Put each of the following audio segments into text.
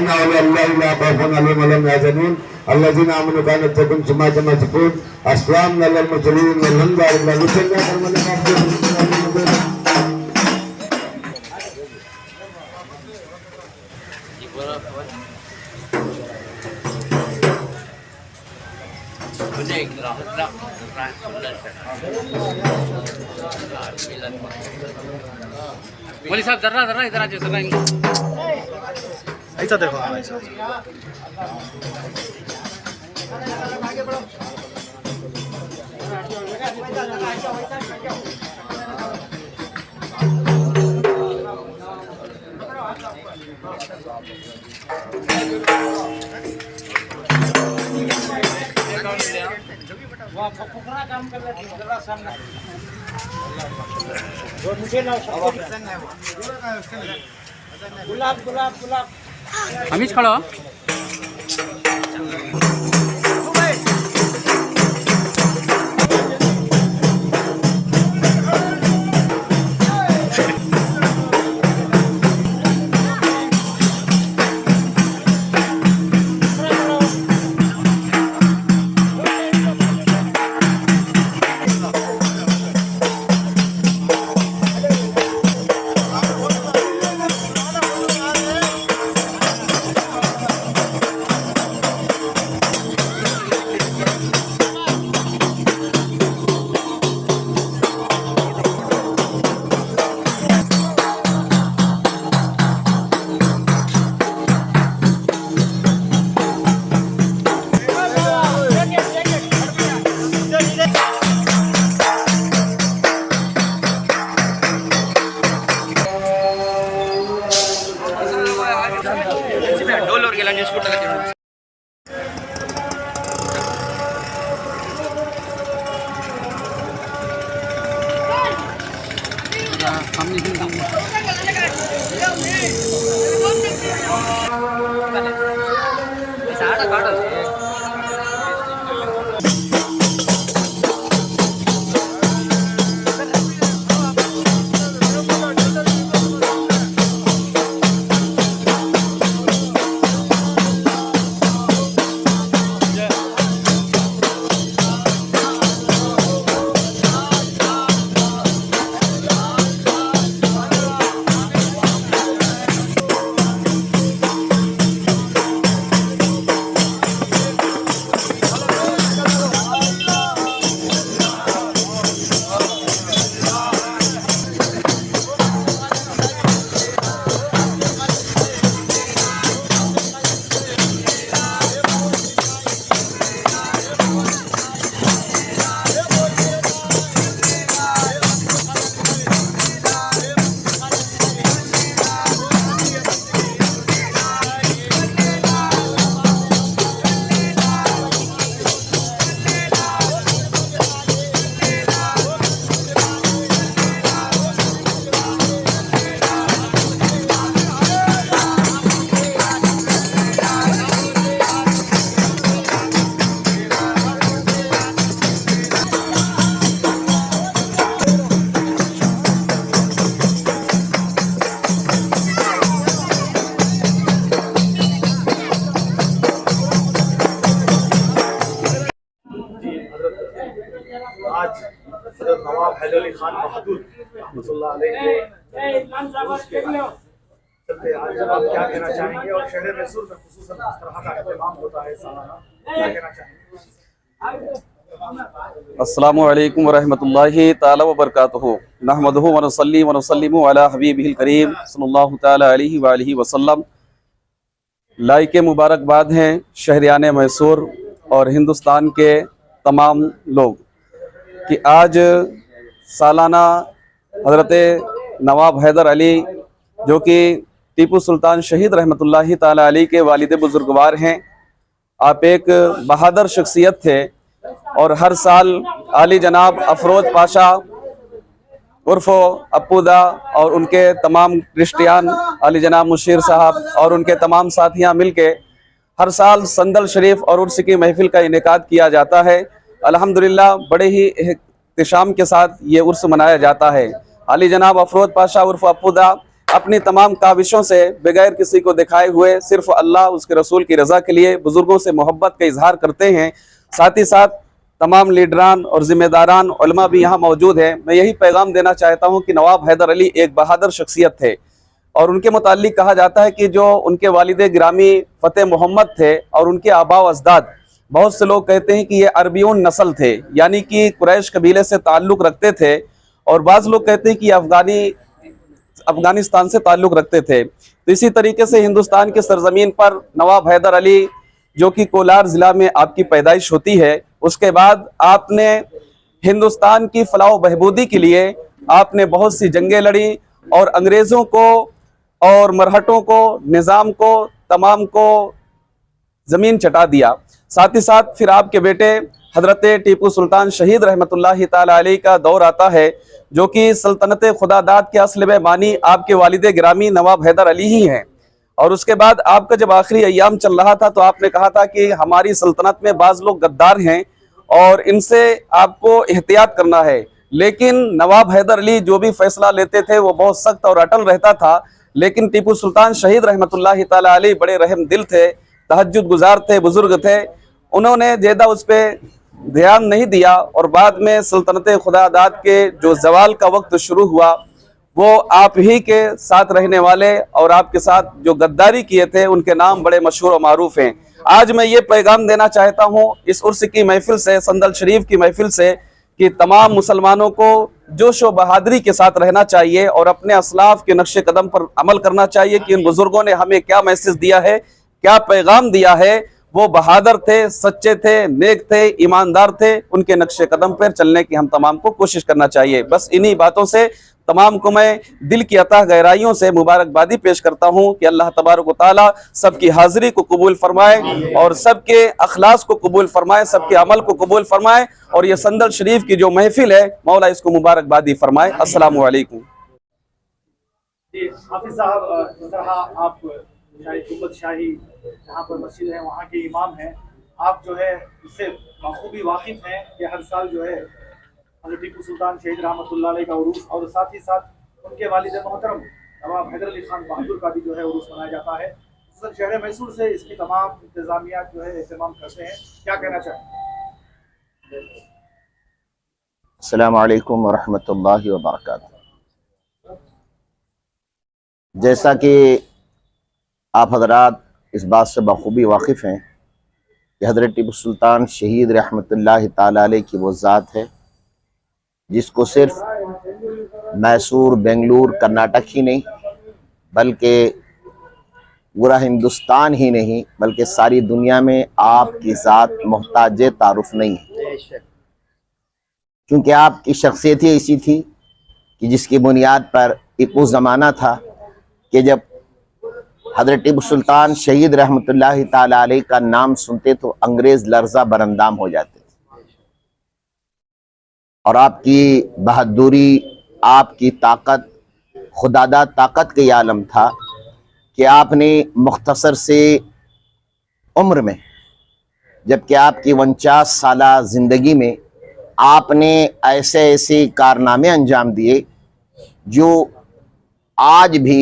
إن أولياء الله لا خوف عليهم ولا هم يحزنون الذين آمنوا كانت تكن سماء كما تكون أسلامنا للمرسلين والحمد لله مولوی صاحب ذرا ادھر آ جاؤ ذرا ایسا دیکھو ایسا ہمیش کھڑا ڈول اور گیلا نیوز کو آج حضرت نواب حیدر علی خان بہادر رحمۃ اللہ علیہ چلتے آج جناب کیا کہنا چاہیں گے اور شہر میسور میں خصوصاً اس طرح کا اہتمام ہوتا ہے سالانہ کیا کہنا چاہیں گے؟ السلام علیکم ورحمۃ اللہ تعالی وبرکاتہ نحمدہ ونصلی ونسلم علی حبیبہ الکریم صلی اللہ تعالی علیہ وآلہ وسلم۔ لائق مبارکباد ہیں شہریان میسور اور ہندوستان کے تمام لوگ کہ آج سالانہ حضرت نواب حیدر علی جو کہ ٹیپو سلطان شہید رحمۃ اللہ تعالی علیہ کے والد بزرگوار ہیں، آپ ایک بہادر شخصیت تھے اور ہر سال عالی جناب افروز پاشا عرف اپودا اور ان کے تمام کرسٹیان علی جناب مشیر صاحب اور ان کے تمام ساتھیاں مل کے ہر سال سندل شریف اور عرس کی محفل کا انعقاد کیا جاتا ہے۔ الحمدللہ بڑے ہی احتشام کے ساتھ یہ عرس منایا جاتا ہے۔ علی جناب افروز پاشا عرف اپودا अपनी तमाम काविशों से बगैर किसी को दिखाए हुए सिर्फ अल्लाह उसके रसूल की रज़ा के लिए बुज़ुर्गों से मोहब्बत का इजहार करते हैं। साथ ही साथ तमाम लीडरान और ज़िम्मेदारान उलमा भी यहाँ मौजूद हैं। मैं यही पैगाम देना चाहता हूँ कि नवाब हैदर अली एक बहादुर शख्सियत थे और उनके मुताल्लिक कहा जाता है कि जो उनके वालिद गिरामी फ़तेह मोहम्मद थे और उनके आबा व अजदाद, बहुत से लोग कहते हैं कि ये अरबियोन नस्ल थे, यानी कि कुरैश कबीले से ताल्लुक़ रखते थे, और बाज़ लोग कहते हैं कि अफ़गानिस्तान से ताल्लुक़ रखते थे। तो इसी तरीके से हिंदुस्तान की सरज़मीन पर नवाब हैदर अली, जो कि कोलार ज़िला में आपकी पैदाइश होती है, उसके बाद आपने हिंदुस्तान की फलाह व बहबूदी के लिए आपने बहुत सी जंगें लड़ी और अंग्रेज़ों को और मरहटों को, निज़ाम को, तमाम को ज़मीन चटा दिया। साथ ही साथ फिर आपके बेटे हज़रत टीपू सुल्तान शहीद रहमतुल्लाहि ताला अलैह का दौर आता है, जो कि सल्तनत खुदादाद के असल में बानी आपके वालिद गिरामी नवाब हैदर अली ही हैं। और उसके बाद आपका जब आखिरी अय्याम चल रहा था तो आपने कहा था कि हमारी सल्तनत में बाज़ लोग गद्दार हैं और इनसे आपको एहतियात करना है। लेकिन नवाब हैदर अली जो भी फैसला लेते थे वो बहुत सख्त और अटल रहता था। लेकिन टीपू सुल्तान शहीद रहमतुल्लाहि ताला अलैह बड़े रहम दिल थे, तहज्जुद गुजार थे, बुजुर्ग थे। उन्होंने ज़्यादा उस पर ध्यान नहीं दिया और बाद में सल्तनत खुदादाद के जो जवाल का वक्त शुरू हुआ, वो आप ही के साथ रहने वाले और आपके साथ जो गद्दारी किए थे उनके नाम बड़े मशहूर और मारूफ हैं। आज मैं ये पैगाम देना चाहता हूँ इस उर्स की महफिल से, संदल शरीफ की महफिल से, कि तमाम मुसलमानों को जोश व बहादुरी के साथ रहना चाहिए और अपने असलाफ के नक्शे कदम पर अमल करना चाहिए कि इन बुजुर्गों ने हमें क्या मैसेज दिया है, क्या पैगाम दिया है। वो बहादुर थे, सच्चे थे, नेक थे, ईमानदार थे। उनके नक्शे कदम पर चलने की हम तमाम को कोशिश करना चाहिए। बस इन्हीं बातों से तमाम को मैं दिल की अतः गहराइयों से मुबारकबादी पेश करता हूँ कि अल्लाह तबारक व तआला सबकी हाजिरी को कबूल फरमाए और सबके अखलास को कबूल फरमाए, सबके अमल को कबूल फरमाए, और ये संदल शरीफ की जो महफिल है मौला इसको मुबारकबादी फरमाए। अस्सलामु अलैकुम। जी हाफिज साहब, जिस तरह आप शाही जहाँ पर मस्जिद है वहाँ के इमाम हैं, आप जो है इससे बखूबी वाकिफ हैं कि हर साल जो है हज़रत टीपू सुल्तान शहीद रहमतुल्लाह अलैह का उरूस और साथ ही साथ उनके वालिद मोहतरम नवाब हैदर अली खान बहादुर का भी जो है उरूस मनाया जाता है। सर शहर मैसूर से इसकी तमाम इंतजामिया जो है एहतमाम करते हैं, क्या कहना चाहें? अस्सलामु अलैकुम वरहमतुल्लाहि वबरकातुहू। जैसा कि आप हजरात इस बात से बखूबी वाकिफ़ हैं कि हज़रत टीपू सुल्तान शहीद रहमतुल्लाहि ताला अलैह की वो ज़ात है जिसको सिर्फ मैसूर, बेंगलुरु, कर्नाटक ही नहीं बल्कि पूरा हिंदुस्तान ही नहीं बल्कि सारी दुनिया में आपकी ज़ात मोहताज तारुफ नहीं है, क्योंकि आपकी शख्सियत ही ऐसी थी कि जिसकी बुनियाद पर एक वो ज़माना था कि जब हज़रत टीपू सुल्तान शहीद रहमतुल्लाहि ताला अलैह का नाम सुनते तो अंग्रेज़ लर्ज़ा बरंदाम हो जाते थे। और आपकी बहादुरी, आपकी ताकत, खुदादा ताकत का ये आलम था कि आपने मुख्तसर से उम्र में, जबकि आपकी 49 साला ज़िंदगी में आपने ऐसे ऐसे कारनामे अंजाम दिए जो आज भी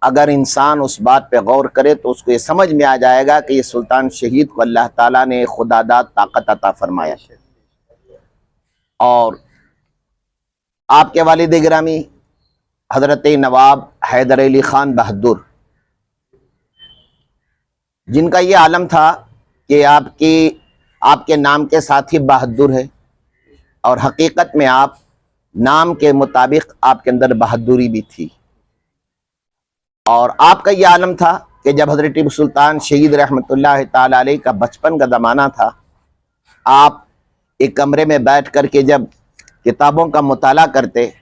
अगर इंसान उस बात पे गौर करे तो उसको ये समझ में आ जाएगा कि ये सुल्तान शहीद को अल्लाह ताला ने खुदादा ताकत अता फरमाया। और आपके वालिद गिरामी हज़रत नवाब हैदर अली खान बहादुर, जिनका ये आलम था कि आपके नाम के साथ ही बहादुर है और हकीकत में आप नाम के मुताबिक आपके अंदर बहादुरी भी थी। और आपका ये आलम था कि जब हज़रत टीपू सुल्तान शहीद रहमतुल्लाह ताला अलैह का बचपन का ज़माना था, आप एक कमरे में बैठ कर के जब किताबों का मुताला करते,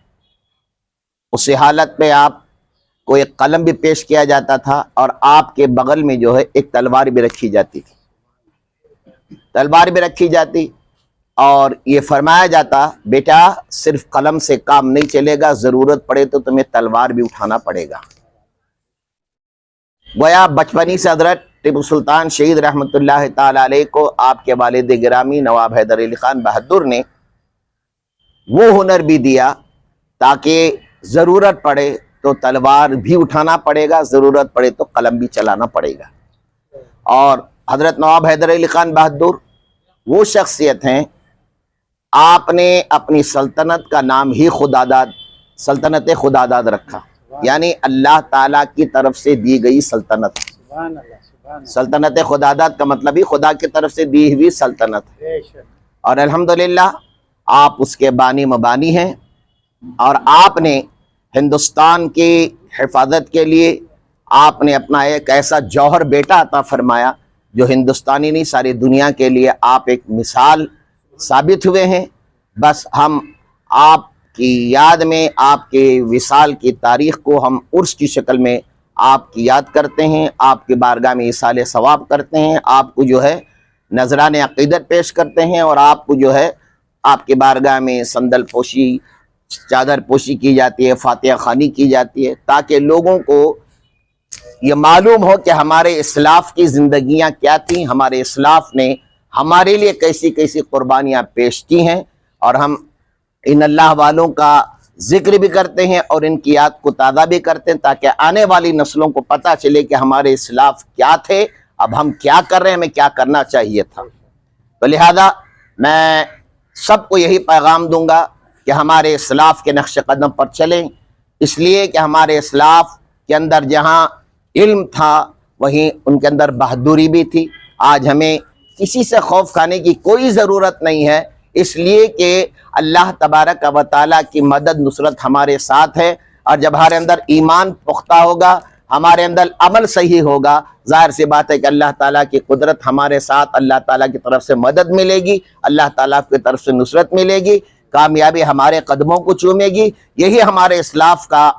उसी हालत में आपको एक कलम भी पेश किया जाता था और आपके बगल में जो है एक तलवार भी रखी जाती थी। तलवार भी रखी जाती और ये फरमाया जाता, बेटा सिर्फ कलम से काम नहीं चलेगा, ज़रूरत पड़े तो तुम्हें तलवार भी उठाना पड़ेगा। गोया बचपनी से हज़रत टीपू सुल्तान शहीद रहमतुल्लाह ताला अलैह को आपके वालिद गिरामी नवाब हैदर अली खान बहादुर ने वो हुनर भी दिया ताकि ज़रूरत पड़े تو تلوار بھی اٹھانا پڑے گا، ضرورت پڑے تو قلم بھی چلانا پڑے گا۔ اور حضرت نواب حیدر علی خان بہادر وہ شخصیت ہیں، آپ نے اپنی سلطنت کا نام ہی خداداد، سلطنت خداداد رکھا، یعنی اللہ تعالیٰ کی طرف سے دی گئی سلطنت۔ سلطنت خداداد کا مطلب ہی خدا کی طرف سے دی ہوئی سلطنت ہے، اور الحمدللہ آپ اس کے بانی مبانی ہیں، اور آپ نے ہندوستان کی حفاظت کے لیے آپ نے اپنا ایک ایسا جوہر بیٹا عطا فرمایا جو ہندوستانی نہیں ساری دنیا کے لیے آپ ایک مثال ثابت ہوئے ہیں۔ بس ہم آپ کی یاد میں آپ کے وصال کی تاریخ کو ہم عرس کی شکل میں آپ کی یاد کرتے ہیں، آپ کی بارگاہ میں ایصال ثواب کرتے ہیں، آپ کو جو ہے نذران عقیدت پیش کرتے ہیں، اور آپ کو جو ہے آپ کی بارگاہ میں صندل پوشی، چادر پوشی کی جاتی ہے، فاتحہ خوانی کی جاتی ہے، تاکہ لوگوں کو یہ معلوم ہو کہ ہمارے اسلاف کی زندگیاں کیا تھیں، ہمارے اسلاف نے ہمارے لیے کیسی کیسی قربانیاں پیش کی ہیں، اور ہم ان اللہ والوں کا ذکر بھی کرتے ہیں اور ان کی یاد کو تازہ بھی کرتے ہیں، تاکہ آنے والی نسلوں کو پتہ چلے کہ ہمارے اسلاف کیا تھے، اب ہم کیا کر رہے ہیں، ہمیں کیا کرنا چاہیے تھا۔ تو لہذا میں سب کو یہی پیغام دوں گا کہ ہمارے اسلاف کے نقش قدم پر چلیں، اس لیے کہ ہمارے اسلاف کے اندر جہاں علم تھا وہیں ان کے اندر بہادری بھی تھی۔ آج ہمیں کسی سے خوف کھانے کی کوئی ضرورت نہیں ہے، اس لیے کہ اللہ تبارک و تعالیٰ کی مدد نصرت ہمارے ساتھ ہے، اور جب ہمارے اندر ایمان پختہ ہوگا، ہمارے اندر عمل صحیح ہوگا، ظاہر سی بات ہے کہ اللہ تعالیٰ کی قدرت ہمارے ساتھ، اللہ تعالیٰ کی طرف سے مدد ملے گی، اللہ تعالیٰ کی طرف سے نصرت ملے گی، کامیابی ہمارے قدموں کو چومے گی۔ یہی ہمارے اسلاف کا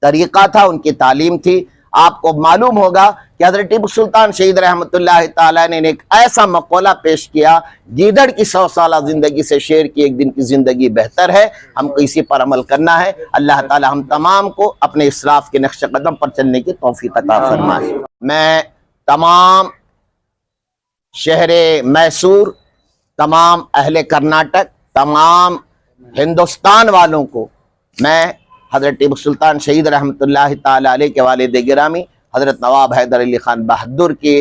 طریقہ تھا، ان کی تعلیم تھی۔ آپ کو معلوم ہوگا کہ حضرت ٹیپو سلطان شہید رحمۃ اللہ تعالیٰ نے ایک ایسا مقولہ پیش کیا، گیدڑ کی 100 سالہ زندگی سے شیر کی ایک دن کی زندگی بہتر ہے۔ ہم کو اسی پر عمل کرنا ہے۔ اللہ تعالیٰ ہم تمام کو اپنے اسلاف کے نقش قدم پر چلنے کی توفیق عطا فرمائے۔ میں تمام شہر میسور، تمام اہل کرناٹک، تمام ہندوستان والوں کو میں حضرت ٹیپو سلطان شہید رحمۃ اللہ تعالیٰ علیہ کے والد گرامی حضرت نواب حیدر علی خان بہادر کے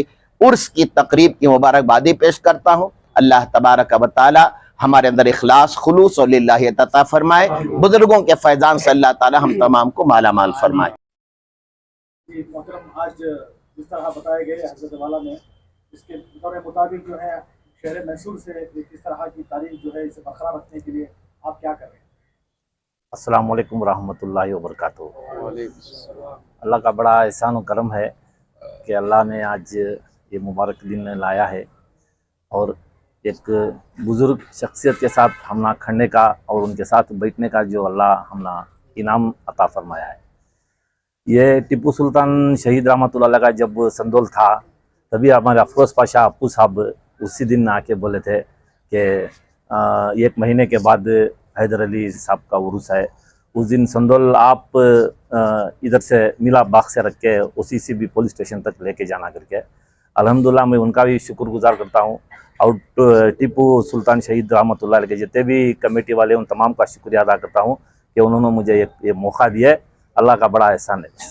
عرس کی تقریب کی مبارکبادی پیش کرتا ہوں۔ اللہ تبارک و تعالی ہمارے اندر اخلاص، خلوص اور للہ عطا فرمائے۔ بزرگوں کے فیضان سے اللہ تعالی ہم تمام کو مالا مال فرمائے۔ جی محترم، آج جس طرح بتائے گئے حضرت والا نے، اس کے مطابق جو ہے شہر میسور سے کس طرح کی تاریخ جو ہے اسے برقرار رکھنے کے لیے آپ کیا کر رہے ہیں؟ السلام علیکم ورحمۃ اللہ وبرکاتہ۔ اللہ کا بڑا احسان و کرم ہے کہ اللہ نے آج یہ مبارک دن لایا ہے، اور ایک بزرگ شخصیت کے ساتھ ہمنا کھڑنے کا اور ان کے ساتھ بیٹھنے کا جو اللہ ہمنا انعام عطا فرمایا ہے۔ یہ ٹیپو سلطان شہید رحمۃ اللہ علیہ کا جب سندول تھا، تبھی ہمارے افروز پاشا اپو صاحب اسی دن آ کے بولے تھے کہ 1 مہینے کے بعد حیدر علی صاحب کا عرس ہے۔ اس دن سندول آپ ادھر سے میلا باغ سے رکھ کے اسی سے بھی پولیس اسٹیشن تک لے کے جانا کر کے، الحمدللہ میں ان کا بھی شکر گزار کرتا ہوں، اور ٹیپو سلطان شہید رحمۃ اللہ علیہ کے جتنے بھی کمیٹی والے ان تمام کا شکریہ ادا کرتا ہوں کہ انہوں نے مجھے یہ موقع دیا ہے۔ اللہ کا بڑا احسان ہے۔